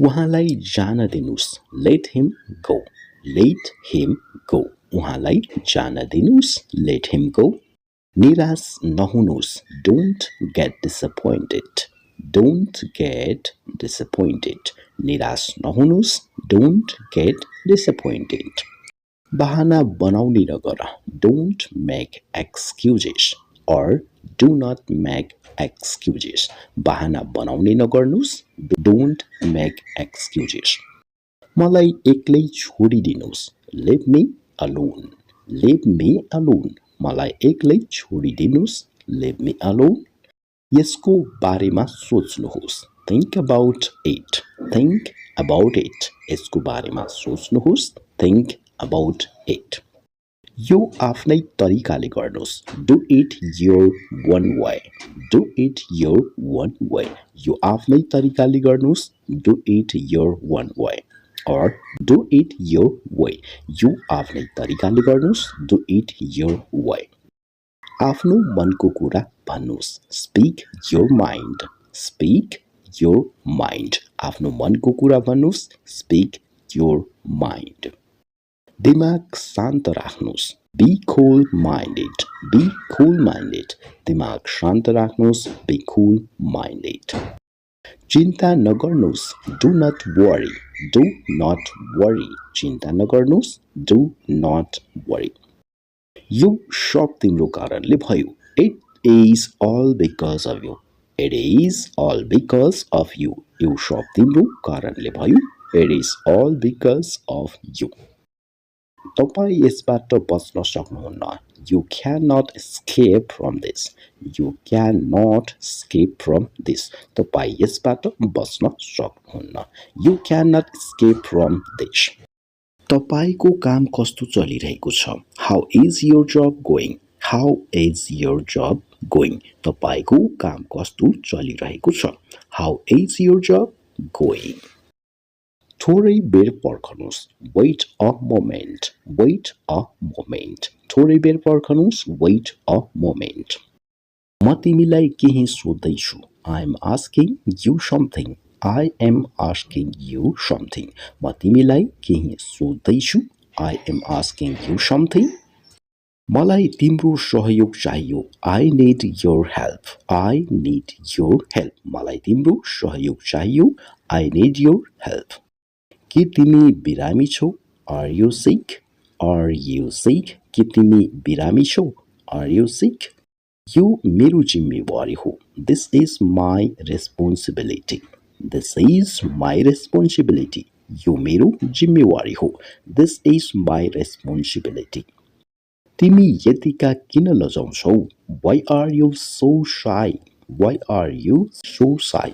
उहाँलाई जान दिनुस् let him go let him go उहाँलाई जान दिनुस् let him go निराश नहुनुस् don't get disappointed don't get disappointed निराश नहुनुस् don't get disappointed बहाना बनाउने नगर don't make excuses or do not make excuses बहाना बनाउने नगर्नुस् don't make excuses मलाई एक्लै छोडिदिनुस् leave me alone leave me alone मलाई एक्लै छोडिदिनुस् leave me alone यसको बारेमा सोच्नुहोस् think about it think about it यसको बारेमा सोच्नुहोस् think about it यो आफ्नै तरिकाले गर्नुस् do it your one way do it your one way यो आफ्नै तरिकाले गर्नुस् do it your one way or do it your way यो आफ्नै तरिकाले गर्नुस् do it your way आफ्नो मनको कुरा भन्नुस् speak your mind speak your mind आफ्नो मनको कुरा भन्नुस् speak your mind दिमाग शान्त राख्नुस् be cool minded be cool minded दिमाग शान्त राख्नुस् be cool minded चिन्ता नगर्नुस् do not worry do not worry चिन्ता नगर्नुस् do not worry यो सब तिम्रो कारणले भयो it is all because of you it is all because of you यो सब तिम्रो कारणले भयो it is all because of you तपाईं यसबाट बच्न सक्नुहुन्न you cannot escape from this you cannot escape from this तपाईं यसबाट बच्न सक्नुहुन्न you cannot escape from this तपाईको काम कस्तो चलिरहेको छ how is your job going how is your job going तपाईको काम कस्तो चलिरहेको छ how is your job going थोरै बेर पर्खनुस् wait a moment wait a moment थोरै बेर पर्खनुस् wait a moment म तिमीलाई केही सोध्दैछु I am asking you something I am asking you something म तिमीलाई केही सोध्दैछु I am asking you something मलाई तिम्रो सहयोग चाहियो I need your help I need your help मलाई तिम्रो सहयोग चाहियो I need your help के तिमी बिरामी छौ Are you sick Are you sick के तिमी बिरामी छौ Are you sick यो मेरो जिम्मेवारी हो This is my responsibility This is my responsibility यो मेरो जिम्मेवारी हो This is my responsibility तिमी यतिका किन लजाउँछौ Why are you so shy Why are you so shy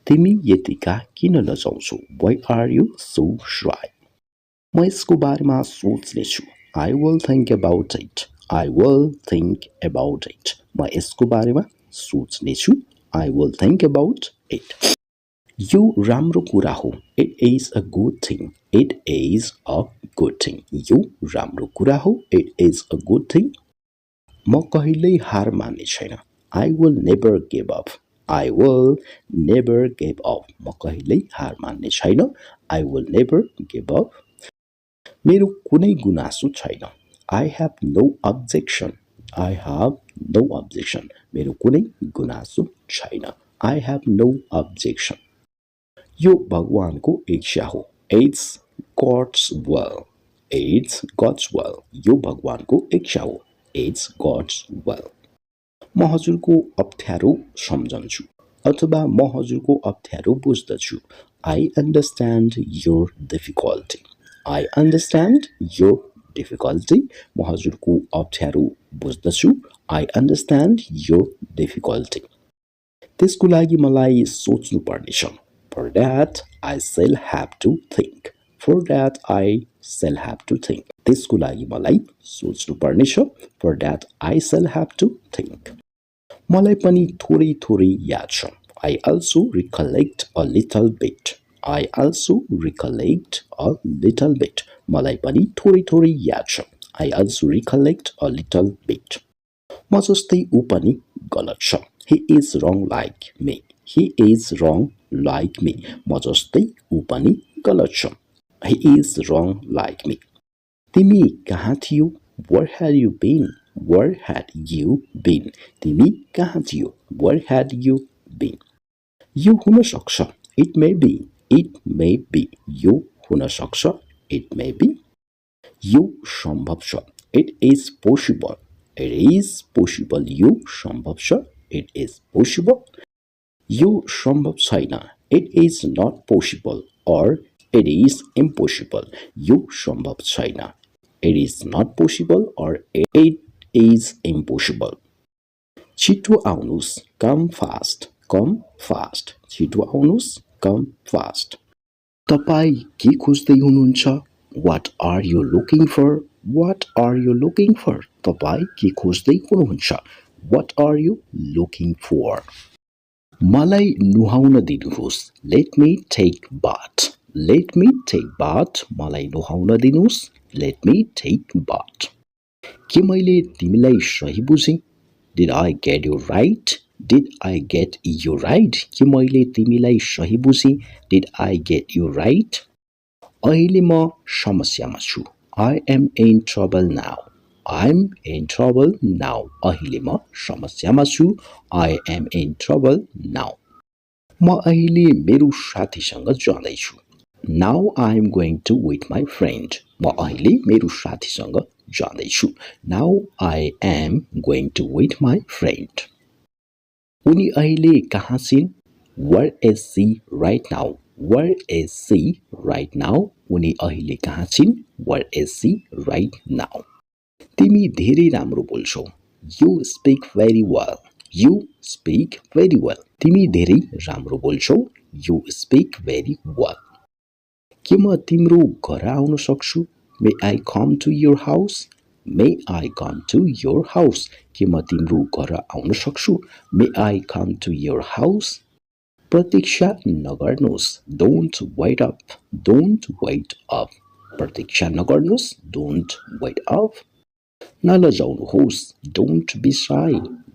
तिमी यतिका किन लजाउँछौ Why are you so shy म यसको बारेमा सोच्नेछु I will think about it I will think about it म यसको बारेमा सोच्नेछु I will think about it यो राम्रो कुरा हो It is a good thing It is a good thing यो राम्रो कुरा हो It is a good thing म कहिल्यै हार मान्ने छैन I will never give up I will never give up म कहिल्यै हार मान्ने छैन I will never give up मेरो कुनै गुनासो छैन I have no objection I have no objection मेरो कुनै गुनासो छैन I have no objection यो भगवानको इच्छा हो It's God's will It's God's will यो भगवानको इच्छा हो It's God's will म हजुरको अप्ठ्यारो सम्झन्छु अथवा म हजुरको अप्ठ्यारो बुझ्दछु I understand your difficulty I understand your difficulty म हजुरको अप्ठ्यारो बुझ्दछु I understand your difficulty त्यसको लागि मलाई सोच्नु पर्नेछ For that I shall have to think For that I shall have to think त्यसको लागि मलाई सोच्नु पर्नेछ For that I shall have to think मलाई पनि थोरै थोरै याद छ I also recollect a little bit I also recollect a little bit मलाई पनि थोरै थोरै याद छ I also recollect a little bit म जस्तै ऊ पनि गलत छ He is wrong like me He is wrong like me. म जस्तै ऊ पनि गलत छ. He is wrong like me. तिमी कहाँ थियौ? Where had you been? Where had you been? तिमी कहाँ थियौ? Where had you been? यो हुन सक्छ. It may be. It may be. यो हुन सक्छ. It may be. यो सम्भव छ. It is possible. It is possible. यो सम्भव छ. It is possible. यो सम्भव छैन. It is not possible or it is impossible. यो सम्भव छैन. It is not possible or it is impossible. छिटो आउनुस्. Come fast. Come fast. छिटो आउनुस्. Come fast. तपाईँ के खोज्दै हुनुहुन्छ? What are you looking for? What are you looking for? तपाईँ के खोज्दै हुनुहुन्छ? What are you looking for? मलाई नुहाउन दिनुहोस्. Let me take bath. Let me take bath. मलाई नुहाउन दिनुहोस्. Let me take bath. के मैले तिमीलाई सही बुझेँ? Did I get you right? Did I get you right? के मैले तिमीलाई सही बुझेँ? Did I get you right? अहिले म समस्यामा छु. I am in trouble now. I'm in trouble now. अहिले म समस्यामा छु. I am in trouble now. म अहिले मेरो साथीसँग जाँदैछु. Now I am going to with my friend. म अहिले मेरो साथीसँग जाँदैछु. Now I am going to with my friend. उनी अहिले कहाँ छिन्? Where is she right now? Where is she right now? उनी अहिले कहाँ छिन्? Where is she right now? तिमी धेरै राम्रो बोल्छौ. You speak very well. You speak very well. तिमी धेरै राम्रो बोल्छौ. You speak very well. के म तिम्रो घर आउन सक्छु? May I come to your house? May I come to your house? के म तिम्रो घर आउन सक्छु? May I come to your house? प्रतीक्षा नगर्नुहोस्. Don't wait up. Don't wait up. प्रतीक्षा नगर्नुहोस्. Don't wait up. नलजाउनुहोस्. Don't be shy.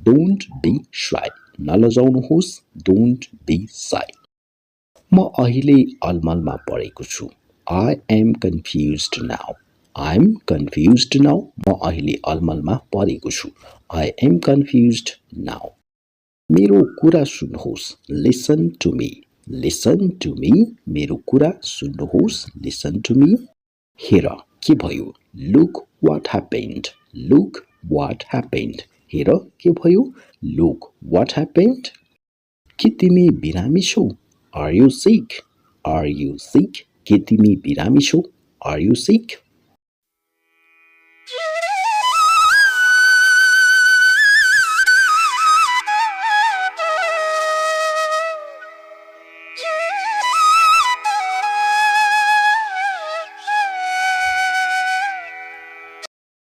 Don't be shy. नलजाउनुहोस्. Don't be shy. म अहिले अलमलमा परेको छु. I am confused now. I'm confused now. म अहिले अलमलमा परेको छु. I am confused now. मेरो कुरा सुन्नुहोस्. Listen to me. Listen to me. मेरो कुरा सुन्नुहोस्. Listen to me. हेर के भयो? Look what happened. Look what happened. हेर के भयो? Look what happened. के तिमी बिरामी छौ? Are you sick? Are you sick? के तिमी बिरामी छौ? Are you sick?